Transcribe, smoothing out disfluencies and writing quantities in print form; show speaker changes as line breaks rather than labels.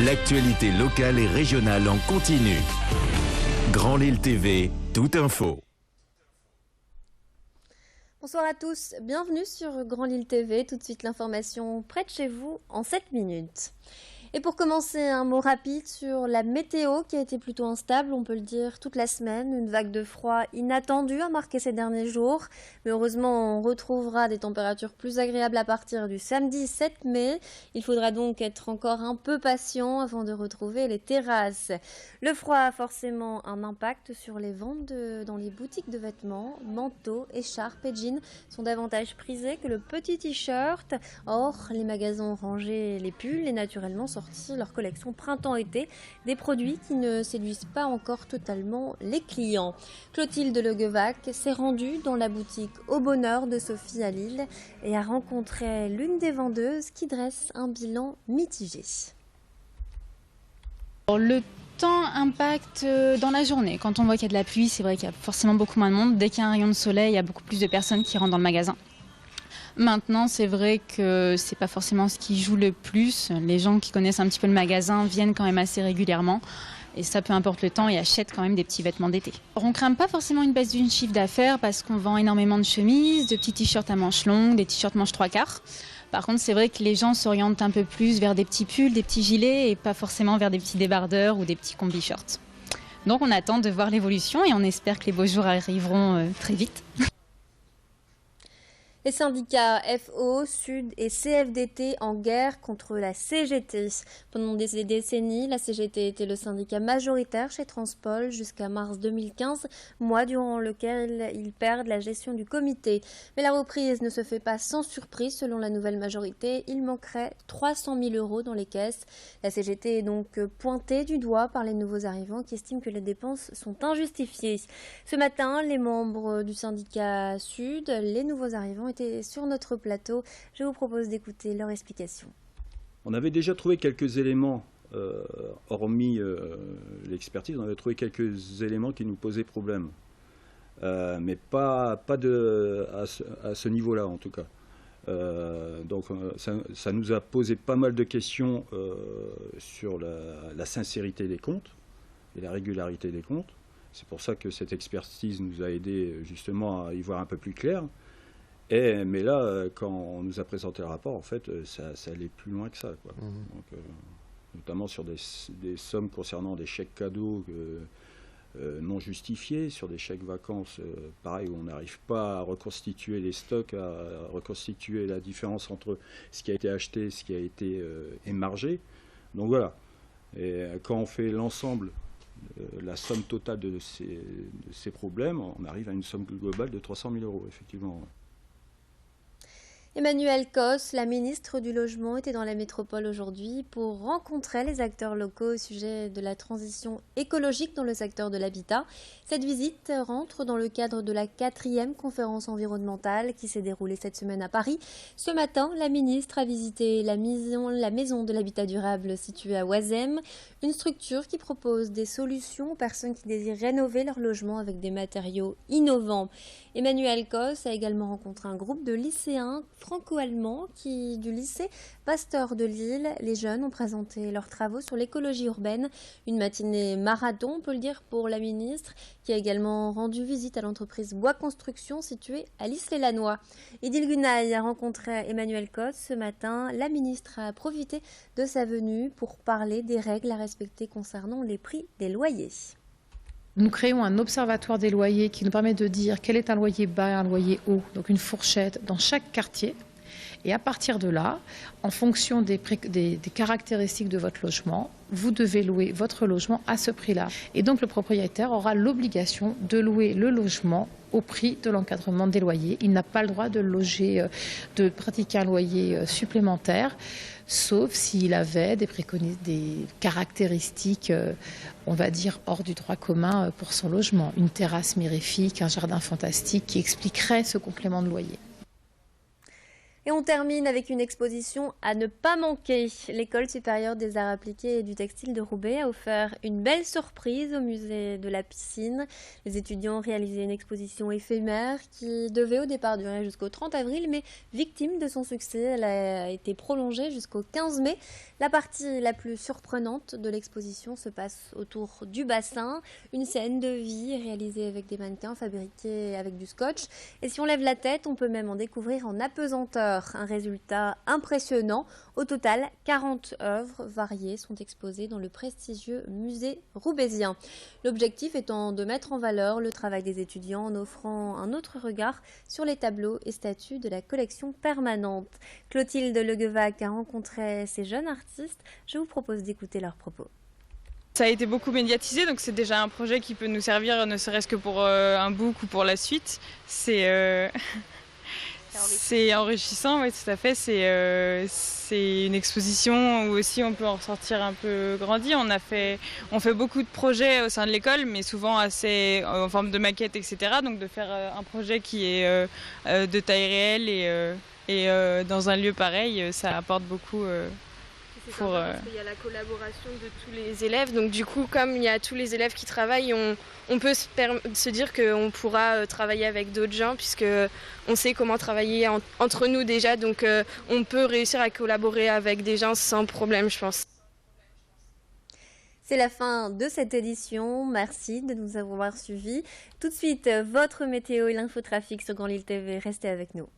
L'actualité locale et régionale en continu. Grand Lille TV, toute info.
Bonsoir à tous, bienvenue sur Grand Lille TV. Tout de suite l'information près de chez vous en 7 minutes. Et pour commencer, un mot rapide sur la météo qui a été plutôt instable, on peut le dire, toute la semaine. Une vague de froid inattendue a marqué ces derniers jours. Mais heureusement, on retrouvera des températures plus agréables à partir du samedi 7 mai. Il faudra donc être encore un peu patient avant de retrouver les terrasses. Le froid a forcément un impact sur les ventes dans les boutiques de vêtements. Manteaux, écharpes et jeans sont davantage prisés que le petit t-shirt. Or, les magasins ont rangé les pulls et naturellement sorti leur collection printemps-été, des produits qui ne séduisent pas encore totalement les clients. Clotilde Leguevac s'est rendue dans la boutique Au Bonheur de Sophie à Lille et a rencontré l'une des vendeuses qui dresse un bilan mitigé.
Le temps impacte dans la journée. Quand on voit qu'il y a de la pluie, c'est vrai qu'il y a forcément beaucoup moins de monde. Dès qu'il y a un rayon de soleil, il y a beaucoup plus de personnes qui rentrent dans le magasin. Maintenant, c'est vrai que c'est pas forcément ce qui joue le plus. Les gens qui connaissent un petit peu le magasin viennent quand même assez régulièrement. Et ça, peu importe le temps, et achètent quand même des petits vêtements d'été. On craint pas forcément une baisse du chiffre d'affaires parce qu'on vend énormément de chemises, de petits t-shirts à manches longues, des t-shirts manches 3/4. Par contre, c'est vrai que les gens s'orientent un peu plus vers des petits pulls, des petits gilets et pas forcément vers des petits débardeurs ou des petits combi-shirts. Donc on attend de voir l'évolution et on espère que les beaux jours arriveront très vite.
Les syndicats FO, Sud et CFDT en guerre contre la CGT. Pendant des décennies, la CGT était le syndicat majoritaire chez Transpol jusqu'à mars 2015, mois durant lequel ils perdent la gestion du comité. Mais la reprise ne se fait pas sans surprise. Selon la nouvelle majorité, il manquerait 300 000 € dans les caisses. La CGT est donc pointée du doigt par les nouveaux arrivants qui estiment que les dépenses sont injustifiées. Ce matin, les membres du syndicat Sud, les nouveaux arrivants, étaient sur notre plateau. Je vous propose d'écouter leur explication.
On avait déjà trouvé quelques éléments, hormis l'expertise, on avait trouvé quelques éléments qui nous posaient problème. Mais pas à ce niveau-là en tout cas. Donc ça nous a posé pas mal de questions sur la sincérité des comptes et la régularité des comptes. C'est pour ça que cette expertise nous a aidé justement à y voir un peu plus clair. Mais là, quand on nous a présenté le rapport, en fait, ça allait plus loin que ça, quoi. Donc, notamment sur des sommes concernant des chèques cadeaux non justifiés, sur des chèques vacances, pareil, où on n'arrive pas à reconstituer les stocks, à reconstituer la différence entre ce qui a été acheté et ce qui a été émargé. Donc voilà. Et quand on fait l'ensemble, la somme totale de ces problèmes, on arrive à une somme globale de 300 000 €, effectivement.
Emmanuelle Cos, la ministre du Logement, était dans la métropole aujourd'hui pour rencontrer les acteurs locaux au sujet de la transition écologique dans le secteur de l'habitat. Cette visite rentre dans le cadre de la 4e conférence environnementale qui s'est déroulée cette semaine à Paris. Ce matin, la ministre a visité la maison de l'habitat durable située à Oisem, une structure qui propose des solutions aux personnes qui désirent rénover leur logement avec des matériaux innovants. Emmanuelle Cos a également rencontré un groupe de lycéens franco-allemands du lycée Pasteur de Lille. Les jeunes ont présenté leurs travaux sur l'écologie urbaine. Une matinée marathon, on peut le dire, pour la ministre, qui a également rendu visite à l'entreprise Bois Construction située à l'Isle-et-Lannoy. Idil Gunaï a rencontré Emmanuelle Cos ce matin. La ministre a profité de sa venue pour parler des règles à respecter concernant les prix des loyers.
Nous créons un observatoire des loyers qui nous permet de dire quel est un loyer bas et un loyer haut, donc une fourchette dans chaque quartier. Et à partir de là, en fonction des caractéristiques de votre logement, vous devez louer votre logement à ce prix-là. Et donc le propriétaire aura l'obligation de louer le logement au prix de l'encadrement des loyers. Il n'a pas le droit de pratiquer un loyer supplémentaire, sauf s'il avait des caractéristiques, on va dire, hors du droit commun pour son logement. Une terrasse mirifique, un jardin fantastique qui expliquerait ce complément de loyer.
Et on termine avec une exposition à ne pas manquer. L'École supérieure des arts appliqués et du textile de Roubaix a offert une belle surprise au musée de la piscine. Les étudiants ont réalisé une exposition éphémère qui devait au départ durer jusqu'au 30 avril, mais victime de son succès, elle a été prolongée jusqu'au 15 mai. La partie la plus surprenante de l'exposition se passe autour du bassin, une scène de vie réalisée avec des mannequins fabriqués avec du scotch. Et si on lève la tête, on peut même en découvrir en apesanteur. Un résultat impressionnant. Au total, 40 œuvres variées sont exposées dans le prestigieux musée roubaisien. L'objectif étant de mettre en valeur le travail des étudiants en offrant un autre regard sur les tableaux et statues de la collection permanente. Clotilde Leguevac a rencontré ces jeunes artistes. Je vous propose d'écouter leurs propos.
Ça a été beaucoup médiatisé, donc c'est déjà un projet qui peut nous servir, ne serait-ce que pour un book ou pour la suite. C'est enrichissant, oui, tout à fait. C'est une exposition où aussi on peut en ressortir un peu grandi. On fait beaucoup de projets au sein de l'école, mais souvent assez en forme de maquette, etc. Donc de faire un projet qui est de taille réelle et dans un lieu pareil, ça apporte beaucoup.
C'est sympa parce qu'il y a la collaboration de tous les élèves, donc du coup comme il y a tous les élèves qui travaillent, on peut se dire qu'on pourra travailler avec d'autres gens puisque on sait comment travailler entre nous déjà, donc on peut réussir à collaborer avec des gens sans problème, je pense.
C'est la fin de cette édition. Merci de nous avoir suivis. Tout de suite, votre météo et l'infotrafic sur Grand Lille TV. Restez avec nous.